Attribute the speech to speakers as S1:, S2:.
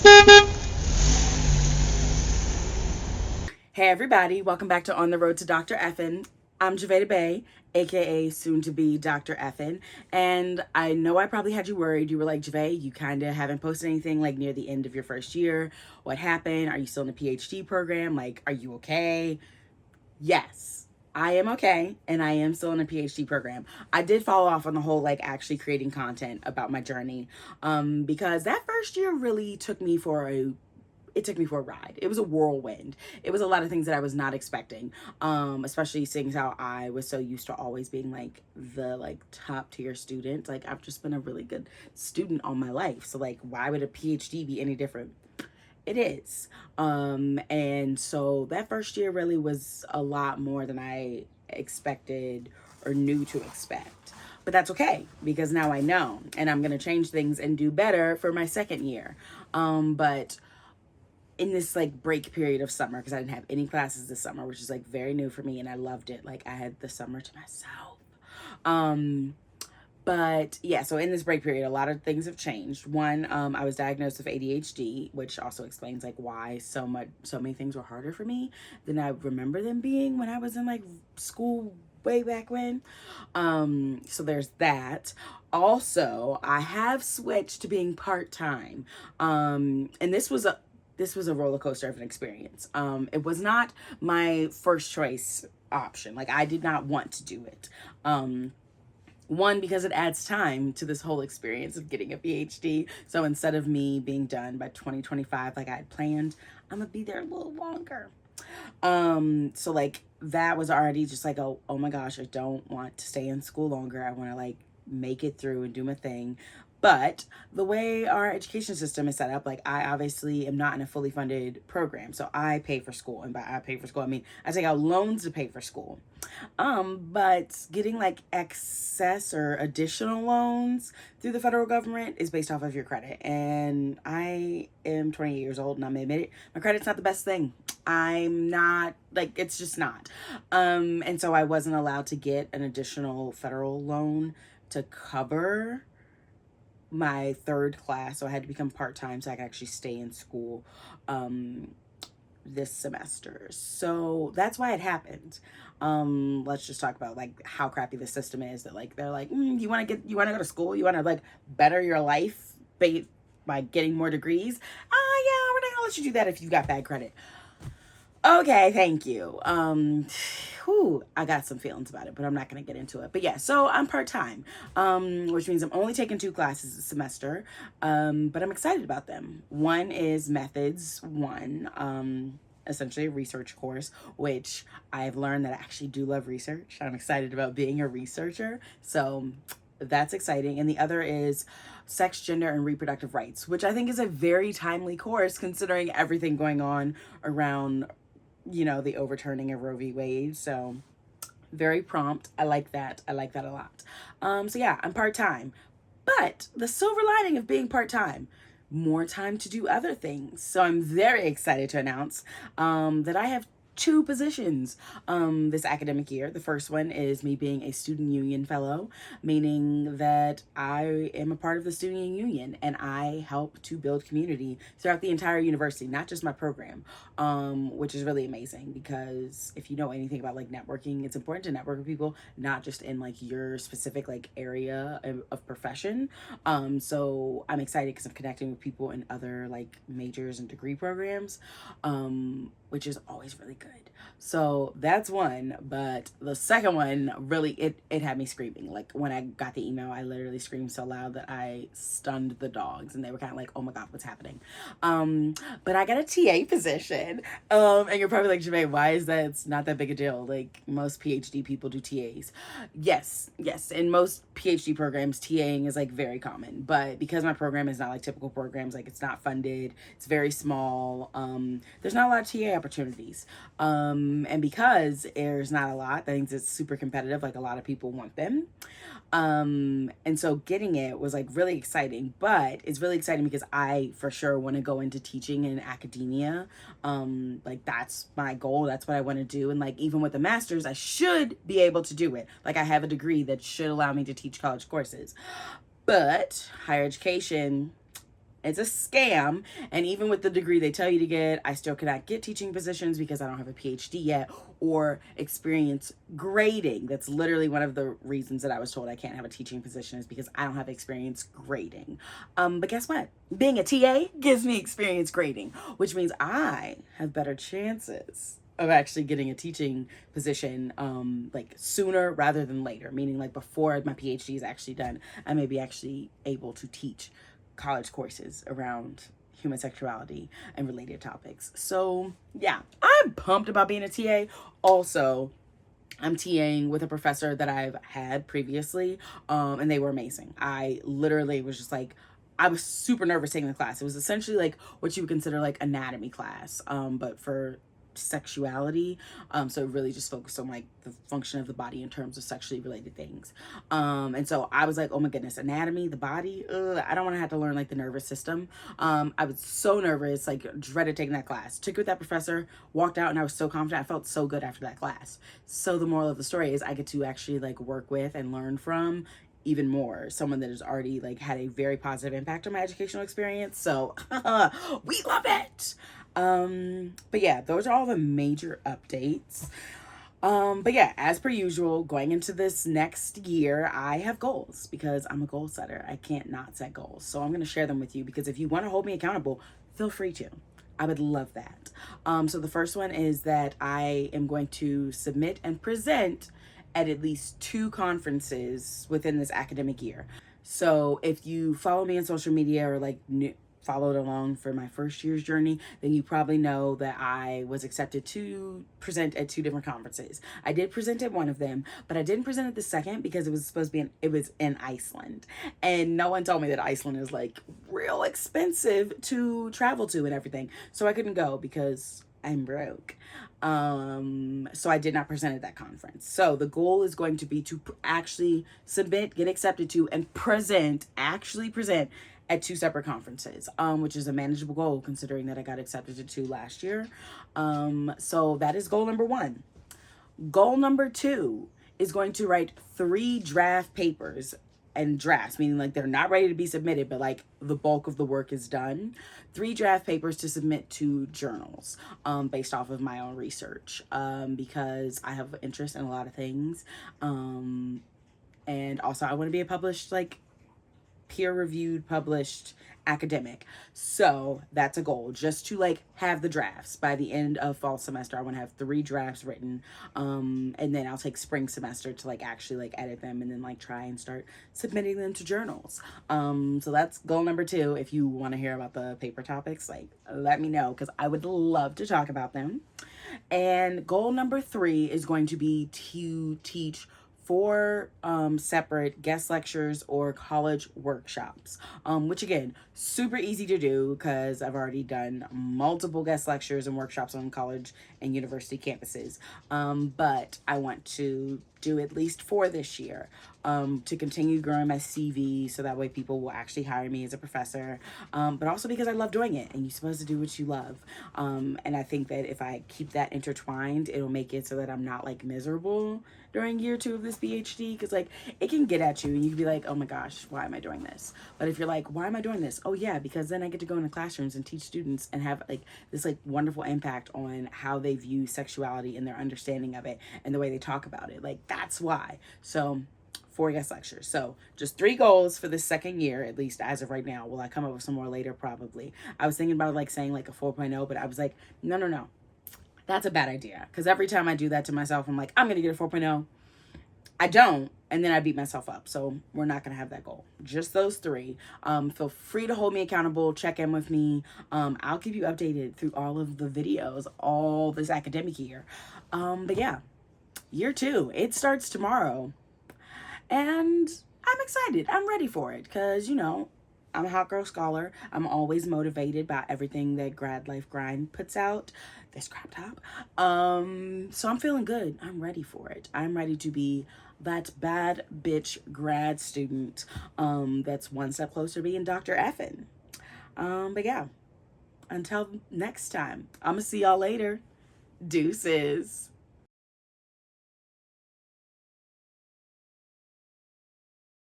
S1: Hey everybody, welcome back to On the Road to Dr. Effin. I'm Javeda Bay, aka soon to be Dr. Effin, and I know I probably had you worried. You were like, Javeda, you kind of haven't posted anything like near the end of your first year. What happened? Are you still in a PhD program? Like, are you okay? Yes, I am okay, and I am still in a PhD program. I did follow off on the whole like actually creating content about my journey, because that first year really took me for a ride. It was a whirlwind. It was a lot of things that I was not expecting. Especially seeing how I was so used to always being like the like top tier student. Like I've just been a really good student all my life. So like why would a PhD be any different? It is. And so that first year really was a lot more than I expected or knew to expect. But that's okay because now I know and I'm going to change things and do better for my second year. But in this like break period of summer, because I didn't have any classes this summer, which is like very new for me and I loved it. Like I had the summer to myself. Um but yeah, so in this break period, a lot of things have changed. One, I was diagnosed with ADHD, which also explains like why so many things were harder for me than I remember them being when I was in like school way back when. So there's that. Also, I have switched to being part-time. And this was a roller coaster of an experience. It was not my first choice option. Like I did not want to do it. One, because it adds time to this whole experience of getting a PhD. So instead of me being done by 2025 like I had planned, I'm gonna be there a little longer. So like that was already just like, oh my gosh, I don't want to stay in school longer. I want to like make it through and do my thing. But the way our education system is set up, like I obviously am not in a fully funded program. So I pay for school. And by I pay for school, I mean I take out loans to pay for school. But getting like excess or additional loans through the federal government is based off of your credit. And I am 28 years old and I'm gonna admit it, my credit's not the best thing. I'm not like it's just not. And so I wasn't allowed to get an additional federal loan to cover my third class. So I had to become part-time so I could actually stay in school this semester. So that's why it happened. Let's just talk about like how crappy the system is that like they're like, you want to go to school, you want to like better your life by getting more degrees. Yeah, we're not gonna let you do that if you've got bad credit. Okay, thank you. I got some feelings about it, but I'm not gonna get into it. But yeah, so I'm part-time, which means I'm only taking 2 classes a semester, but I'm excited about them. One is Methods 1, essentially a research course, which I've learned that I actually do love research. I'm excited about being a researcher, so that's exciting. And the other is Sex, Gender, and Reproductive Rights, which I think is a very timely course considering everything going on around the overturning of Roe v. Wade. So very prompt. I like that. I like that a lot. So yeah, I'm part-time. But the silver lining of being part-time, more time to do other things. So I'm very excited to announce that I have 2 positions this academic year. The first one is me being a student union fellow, meaning that I am a part of the student union and I help to build community throughout the entire university, not just my program, which is really amazing because if you know anything about like networking, it's important to network with people, not just in like your specific like area of profession. So I'm excited because I'm connecting with people in other like majors and degree programs, which is always really good. So that's one, but the second one really it had me screaming. Like when I got the email, I literally screamed so loud that I stunned the dogs and they were kind of like, "Oh my god, what's happening?" But I got a TA position. And you're probably like, "Jermaine, why is that? It's not that big a deal. Like most PhD people do TAs." Yes. In most PhD programs, TAing is like very common, but because my program is not like typical programs, like it's not funded, it's very small. There's not a lot of TA opportunities. And because there's not a lot, that means it's super competitive. Like a lot of people want them. And so getting it was like really exciting, but it's really exciting because I for sure want to go into teaching in academia. Like that's my goal. That's what I want to do. And like, even with the master's, I should be able to do it. Like I have a degree that should allow me to teach college courses, but higher education, It's a scam. And even with the degree they tell you to get, I still cannot get teaching positions because I don't have a PhD yet or experience grading. That's literally one of the reasons that I was told I can't have a teaching position, is because I don't have experience grading. But guess what? Being a TA gives me experience grading, which means I have better chances of actually getting a teaching position like sooner rather than later, meaning like before my PhD is actually done, I may be actually able to teach college courses around human sexuality and related topics. So yeah, I'm pumped about being a TA. Also, I'm TAing with a professor that I've had previously, and they were amazing. I literally was just like, I was super nervous taking the class. It was essentially like what you would consider like anatomy class, but for sexuality. So it really just focused on like the function of the body in terms of sexually related things. And so I was like, oh my goodness, anatomy, the body, I don't want to have to learn like the nervous system. I was so nervous, like dreaded taking that class. Took it with that professor, walked out, and I was so confident. I felt so good after that class. So the moral of the story is I get to actually like work with and learn from even more someone that has already like had a very positive impact on my educational experience. So we love it. But yeah, those are all the major updates. But yeah, as per usual, going into this next year, I have goals because I'm a goal setter. I can't not set goals. So I'm going to share them with you because if you want to hold me accountable, feel free to. I would love that. So the first one is that I am going to submit and present at least 2 conferences within this academic year. So if you follow me on social media or like followed along for my first year's journey, then you probably know that I was accepted to present at 2 different conferences. I did present at one of them, but I didn't present at the second because it was supposed to be it was in Iceland. And no one told me that Iceland is like real expensive to travel to and everything. So I couldn't go because I'm broke. So I did not present at that conference. So the goal is going to be to actually submit, get accepted to, and actually present at 2 separate conferences, which is a manageable goal considering that I got accepted to 2 last year. So that is goal number 1. Goal number 2 is going to write 3 draft papers, and drafts meaning like they're not ready to be submitted, but like the bulk of the work is done. 3 draft papers to submit to journals, based off of my own research, because I have interest in a lot of things, and also I want to be a published, like peer-reviewed, published academic. So that's a goal, just to like have the drafts by the end of fall semester. I want to have 3 drafts written, and then I'll take spring semester to like actually like edit them and then like try and start submitting them to journals. So that's goal number 2. If you want to hear about the paper topics, like let me know because I would love to talk about them. And goal number 3 is going to be to teach 4 separate guest lectures or college workshops, which again, super easy to do because I've already done multiple guest lectures and workshops on college and university campuses. But I want to do at least 4 this year, to continue growing my CV so that way people will actually hire me as a professor, but also because I love doing it and you're supposed to do what you love. And I think that if I keep that intertwined, it'll make it so that I'm not like miserable during year 2 of this PhD, because like it can get at you and you can be like, oh my gosh, why am I doing this? But if you're like, why am I doing this? Oh yeah, because then I get to go into classrooms and teach students and have like this like wonderful impact on how they view sexuality and their understanding of it and the way they talk about it. Like that's why. So 4 guest lectures. So just 3 goals for the second year, at least as of right now. Will I come up with some more later? Probably. I was thinking about like saying like a 4.0, but I was like, no. That's a bad idea. Because every time I do that to myself, I'm like, I'm going to get a 4.0. I don't. And then I beat myself up. So we're not going to have that goal. Just those 3. Feel free to hold me accountable. Check in with me. I'll keep you updated through all of the videos all this academic year. But yeah, year 2, it starts tomorrow. And I'm excited. I'm ready for it because, you know, I'm a hot girl scholar. I'm always motivated by everything that Grad Life Grind puts out. This crop top. So I'm feeling good. I'm ready for it. I'm ready to be that bad bitch grad student that's one step closer to being Dr. Effin. But yeah, until next time, I'm going to see y'all later. Deuces.